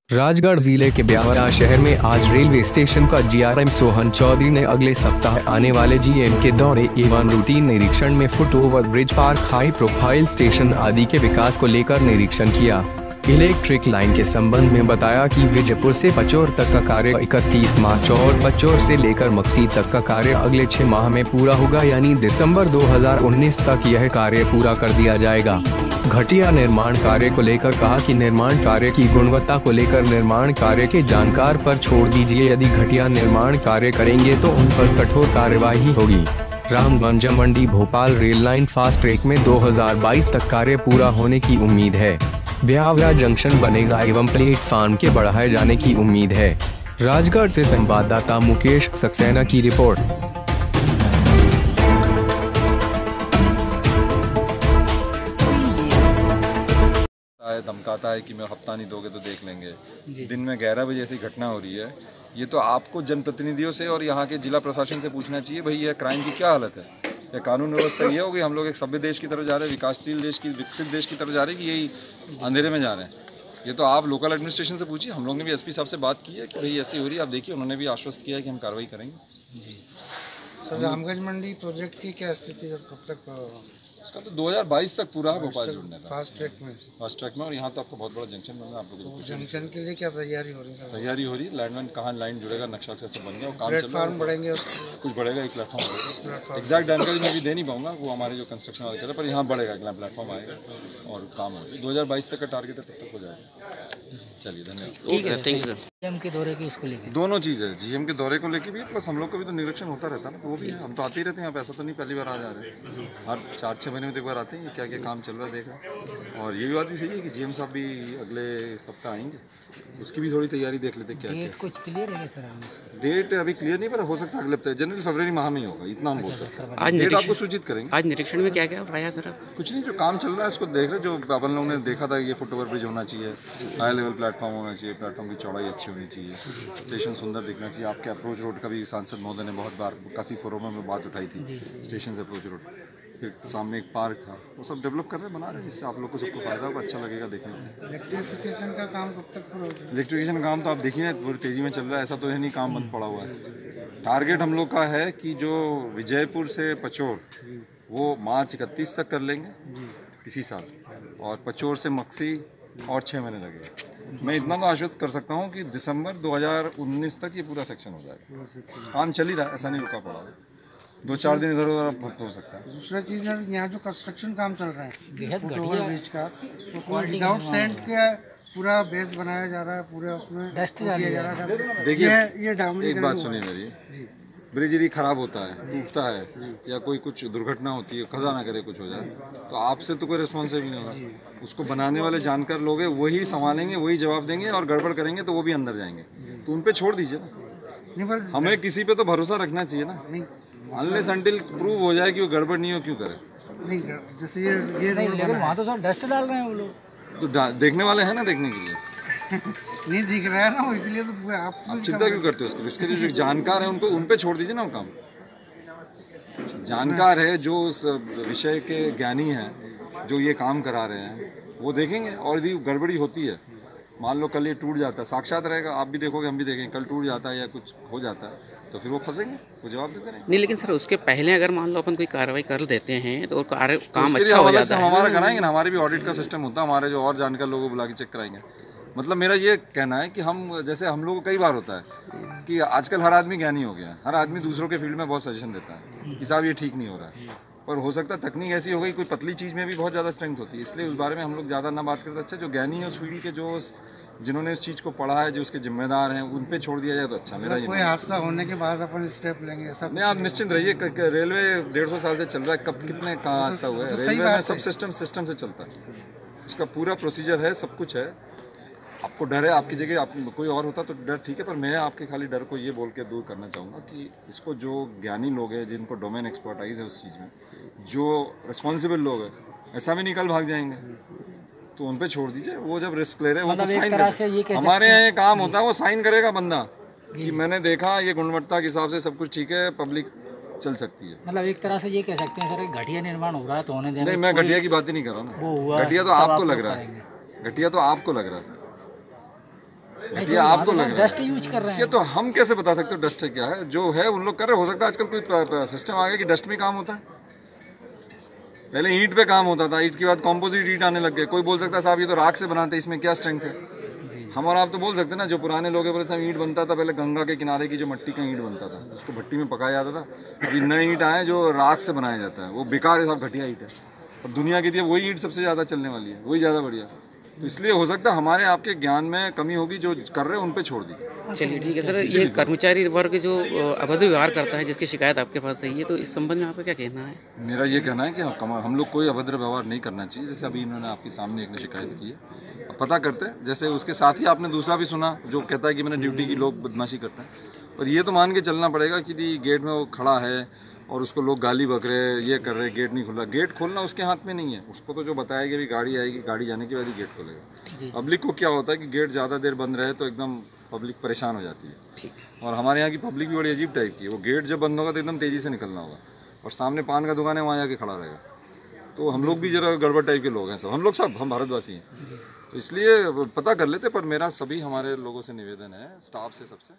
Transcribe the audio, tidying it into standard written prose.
राजगढ़ जिले के ब्यावरा शहर में आज रेलवे स्टेशन का जीआरएम सोहन चौधरी ने अगले सप्ताह आने वाले जीएम के दौरे एवं रूटीन निरीक्षण में foot over bridge, park, high profile station आदि के विकास को लेकर निरीक्षण किया। इलेक्ट्रिक लाइन के संबंध में बताया कि विजयपुर से पचौर तक का कार्य 31 मार्च और पचौर से लेकर मकसी तक का कार्य अगले 6 माह में पूरा होगा, यानी दिसंबर 2019 तक यह कार्य पूरा कर दिया जाएगा। घटिया निर्माण कार्य को लेकर कहा कि निर्माण कार्य की गुणवत्ता को लेकर निर्माण कार्य के जानकार पर छोड़ दीजिए, यदि घटिया निर्माण कार्य करेंगे तो उन पर कठोर कार्यवाही होगी। Ramganj Mandi Bhopal rail line fast track में 2022 तक कार्य पूरा होने की उम्मीद है। ब्यावरा जंक्शन बनेगा एवं प्लेटफार्म के बढ़ाए जाने की उम्मीद है। राजगढ़ से संवाददाता मुकेश सक्सेना की रिपोर्ट। धमकाता है कि मैं हफ्ता नहीं दोगे तो देख लेंगे। दिन में 11 बजे ऐसी घटना हो रही है। ये तो आपको जनप्रतिनिधियों से और यहाँ के जिला प्रशासन से पूछना चाहिए, भाई ये क्राइम की क्या हालत है, या कानून व्यवस्था ये होगी। हम लोग एक सभ्य देश की तरफ जा रहे हैं, विकासशील देश की, विकसित देश की तरफ जा रहे हैं कि यही अंधेरे में जा रहे हैं। ये तो आप लोकल एडमिनिस्ट्रेशन से पूछिए। हम लोग ने भी एसपी साहब से बात की है कि भाई ऐसी हो रही है, आप देखिए। उन्होंने भी आश्वस्त किया है कि हम कार्रवाई करेंगे। जी सर, रामगंज मंडी प्रोजेक्ट की क्या स्थिति है, कब तक? इसका तो 2022 तक पूरा है भोपाल जुड़ने का, फास्ट ट्रैक में। और यहाँ तो आपको बहुत बड़ा जंक्शन बन रहा है। आप लोग जंक्शन के लिए क्या तैयारी हो रही है? तैयारी हो रही है। लैंडलाइन कहाँ लाइन जुड़ेगा, नक्शा सब बन गया और काम चल रहा है। प्लेटफार्म बढ़ेंगे, कुछ बढ़ेगा, एक प्लेटफॉर्म बढ़ेगा। एग्जैक्ट जानकारी मैं भी दे नहीं पाऊंगा, वो हमारे जो कंस्ट्रक्शन वाले कहते हैं, पर यहाँ बढ़ेगा, अगला प्लेटफॉर्म आएगा और काम होगा। 2022 तक का टारगेट है, तब तक हो जाएगा। चलिए, धन्यवाद। ठीक है, थैंक यू सर। जीएम के दौरे की इसको लेकर दोनों चीज़ है, जीएम के दौरे को लेकर भी है, प्लस हम लोग का भी तो निरीक्षण होता रहता है ना, तो वो भी है। हम तो आते ही रहते हैं, आप ऐसा तो नहीं पहली बार आ जा रहे हैं। हर 4-6 महीने में तो एक बार आते हैं, क्या क्या काम चल रहा है देखा। और ये भी बात भी सही है कि जीएम साहब भी अगले सप्ताह आएंगे, उसकी भी थोड़ी तैयारी देख लेते क्या क्या। कुछ क्लियर है सर? डेट अभी क्लियर नहीं, पर हो सकता है अगले हफ्ते, जनवरी फरवरी माह में ही होगा, इतना हम बोल सकते हैं। आज डेट आपको सूचित करेंगे। आज निरीक्षण में क्या क्या पाया सर? कुछ नहीं, जो काम चल रहा है उसको देख रहे। जो अपन लोगों ने देखा था, ये फुट ओवर ब्रिज होना चाहिए, हाई लेवल प्लेटफॉर्म होना चाहिए, प्लेटफॉर्म की चौड़ाई अच्छी होनी चाहिए, स्टेशन सुंदर दिखना चाहिए। आपके अप्रोच रोड का भी सांसद महोदय ने बहुत बार काफ़ी फोरमों में बात उठाई थी, स्टेशन से अप्रोच रोड। फिर सामने एक पार्क था, वो सब डेवलप कर रहे हैं, बना रहे हैं, जिससे आप लोग को सबको फायदा होगा, अच्छा लगेगा देखने में। इलेक्ट्रिफिकेशन का काम कब तक पूरा होगा? इलेक्ट्रिफिकेशन काम तो आप देखिए पूरी तेज़ी में चल रहा है, ऐसा तो है नहीं काम बंद पड़ा हुआ है। टारगेट हम लोग का है कि जो विजयपुर से पचौर वो मार्च 31 तक कर लेंगे इसी साल, और पचौर से मकसी और 6 महीने लगेगा। मैं इतना तो आश्वस्त कर सकता हूँ कि दिसंबर 2019 तक ये पूरा सेक्शन हो जाएगा। काम चल ही रहा है, ऐसा नहीं रुका पड़ा है। 2-4 दिन इधर उधर भक्त हो सकता है। दूसरा चीज़ है, यहाँ जो कंस्ट्रक्शन काम चल रहा है ब्रिज का, विदाउट सेंट के पूरा बेस बनाया जा रहा है, पूरा उसमें डस्ट किया जा रहा है। देखिए, ये डामरी एक बात सुनिए मेरी, ब्रिज यदि खराब होता है, टूटता है, या कोई कुछ दुर्घटना होती है, खजा ना करे, कुछ हो जाए, तो आपसे तो कोई रिस्पॉन्सिबल नहीं होगा। उसको बनाने वाले जानकार लोग हैं, वही संभालेंगे, वही जवाब देंगे, और गड़बड़ करेंगे तो वो भी अंदर जाएंगे। तो उन पे छोड़ दीजिए ना। हमें किसी पे तो भरोसा रखना चाहिए ना, अनलेस अनटिल प्रूव हो जाए कि वो गड़बड़ नहीं हो, क्यों करे? नहीं, जैसे ये लेकिन वहाँ तो सब डस्ट डाल रहे हैं वो लोग, तो देखने वाले हैं ना, देखने के लिए नहीं दिख रहा है ना, इसलिए तो आप चिंता क्यों करते हो उसके? उसके जो जानकार है उनको, उन पे छोड़ दीजिए ना वो काम। जानकार है, जो उस विषय के ज्ञानी हैं, जो ये काम करा रहे हैं, वो देखेंगे। और यदि गड़बड़ी होती है, मान लो कल ये टूट जाता है, साक्षात रहेगा, आप भी देखोगे, हम भी देखेंगे, कल टूट जाता है या कुछ हो जाता है, तो फिर वो फंसेंगे, वो जवाब देते रहेंगे। नहीं, लेकिन सर उसके पहले अगर मान लो अपन कोई कार्रवाई कर देते हैं तो काम अच्छा हो जाता है। हमारा कराएंगे ना, हमारे भी ऑडिट का सिस्टम होता है, हमारे जो और जानकार लोगों को बुला के चेक कराएंगे। मतलब मेरा ये कहना है कि हम, जैसे हम लोगों को कई बार होता है कि आजकल हर आदमी ज्ञानी हो गया है, हर आदमी दूसरों के फील्ड में बहुत सजेशन देता है कि साहब ये ठीक नहीं हो रहा है, पर हो सकता है तकनीक ऐसी हो गई, कोई पतली चीज़ में भी बहुत ज़्यादा स्ट्रेंथ होती है, इसलिए उस बारे में हम लोग ज़्यादा ना बात करते। अच्छा, जो ज्ञानी है उस फील्ड के, जो जिन्होंने उस चीज़ को पढ़ा है, जो उसके जिम्मेदार हैं, उन पे छोड़ दिया जाए तो अच्छा। मेरा ये कोई हादसा होने के बाद अपन स्टेप लेंगे सब। नहीं, आप निश्चिंत रहिए, रेलवे 150 साल से चल रहा है, कब कितने कहाँ हादसा हुआ है। रेलवे में सब सिस्टम से चलता है, उसका पूरा प्रोसीजर है, सब कुछ है। आपको डर है, आपकी जगह आप कोई और होता तो डर ठीक है, पर मैं आपके खाली डर को ये बोल के दूर करना चाहूँगा कि इसको जो ज्ञानी लोग हैं, जिनको डोमेन एक्सपर्टाइज है उस चीज़ में, जो रिस्पॉन्सिबल लोग हैं, ऐसा भी निकल भाग जाएंगे, तो उन पे छोड़ दीजिए। वो जब रिस्क ले रहे हैं, वो साइन करें। हमारे यहाँ ये काम होता है, वो साइन करेगा बंदा कि मैंने देखा, ये गुणवत्ता के हिसाब से सब कुछ ठीक है, पब्लिक चल सकती है। मतलब एक तरह से ये कह सकते हैं सर, घटिया निर्माण हो रहा है तो होने देना। नहीं, मैं घटिया की बात ही नहीं कर रहा हूँ ना, घटिया तो आपको लग रहा है, घटिया तो आपको लग रहा है। घटिया आपको लग रहा है, डस्ट यूज कर रहे हैं। ये तो हम कैसे बता सकते हो डस्ट है क्या है? जो है उन लोग कर रहे, हो सकता है आजकल कोई सिस्टम आ गया कि डस्ट में काम होता है। पहले ईंट पे काम होता था, ईंट के बाद कॉम्पोजिट ईंट आने लग गए। कोई बोल सकता है साहब ये तो राख से बनाते हैं, इसमें क्या स्ट्रेंथ है? हम और आप तो बोल सकते हैं ना, जो पुराने लोग हैं बोले साहब ईंट बनता था पहले गंगा के किनारे की जो मट्टी का ईंट बनता था, उसको भट्टी में पकाया जाता था। अभी नए ईंट आए जो राख से बनाया जाता है, वो बेकार है साहब, घटिया ईंट है। और दुनिया की थी वही ईंट सबसे ज़्यादा चलने वाली है, वही ज़्यादा बढ़िया। तो इसलिए हो सकता है हमारे आपके ज्ञान में कमी होगी, जो कर रहे हैं उन पे छोड़ दी। चलिए ठीक है सर, ये कर्मचारी वर्ग जो अभद्र व्यवहार करता है जिसकी शिकायत आपके पास आई है, तो इस संबंध में आपका क्या कहना है? मेरा ये कहना है कि हम लोग कोई अभद्र व्यवहार नहीं करना चाहिए। जैसे अभी इन्होंने आपके सामने एक ने शिकायत की है, अब पता करते हैं। जैसे उसके साथ ही आपने दूसरा भी सुना जो कहता है कि मैंने ड्यूटी की, लोग बदमाशी करते हैं। पर ये तो मान के चलना पड़ेगा कि गेट में वो खड़ा है और उसको लोग गाली बक रहे, ये कर रहे, गेट नहीं खुला। गेट खोलना उसके हाथ में नहीं है, उसको तो जो बताया गया भी गाड़ी आएगी, गाड़ी जाने के बाद ही गेट खोलेगा। पब्लिक को क्या होता है कि गेट ज़्यादा देर बंद रहे तो एकदम पब्लिक परेशान हो जाती है। और हमारे यहाँ की पब्लिक भी बड़ी अजीब टाइप की है, वो गेट जब बंद होगा तो एकदम तेज़ी से निकलना होगा, और सामने पान का दुकान है वहाँ जाके खड़ा रहेगा। तो हम लोग भी जरा गड़बड़ टाइप के लोग हैं सब, हम लोग सब, हम भारतवासी हैं। तो इसलिए पता कर लेते। पर मेरा सभी हमारे लोगों से निवेदन है, स्टाफ से, सबसे